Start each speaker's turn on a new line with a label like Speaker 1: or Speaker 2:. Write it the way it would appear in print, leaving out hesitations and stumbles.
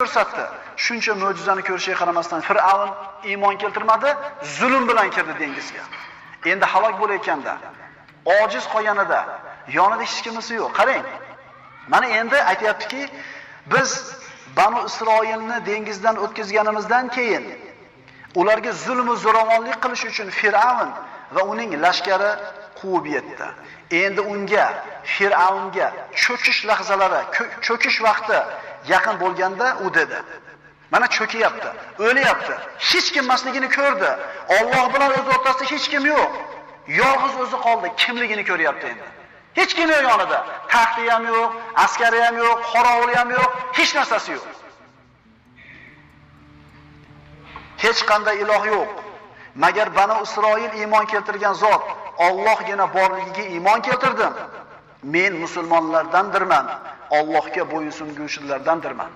Speaker 1: ko'rsatdi. Shuncha mo'jizani ko'rishiga qaramasdan Fir'avn iymon keltirmadi, zulm bilan kirdi dengizga. Endi halok bo'layotganda, ojiz qolganida, yonida hech kimisi yo'q. Qarang. Mana endi aytayaptiki, biz Banu Isroilni dengizdan o'tkazganimizdan keyin ularga zulm va zo'ravonlik qilish uchun Fir'avn va uning lashkari quvib yetdi. Endi unga, Fir'avnga cho'kish lahzalari, cho'kish vaqti yaqin bo'lganda u dedi: "Mana cho'kiyapti, o'lyapti. Hech kim emasligini ko'rdi. Alloh bilan o'z o'rtasida hech kim yo'q. Yolg'iz o'zi qoldi, kimligini ko'ryapti endi. Hech kim yo'q yonida. Taxti ham yo'q, askari ham yo'q, qorovuli ham yo'q, hech narsasi yo'q. Hech qanday iloh yo'q. Magar Banu Isroil iymon keltirgan zot Allohgina borligiga iymon keltirdim. Men musulmonlardandirman. Allohga bo'ysunguchilardandirman."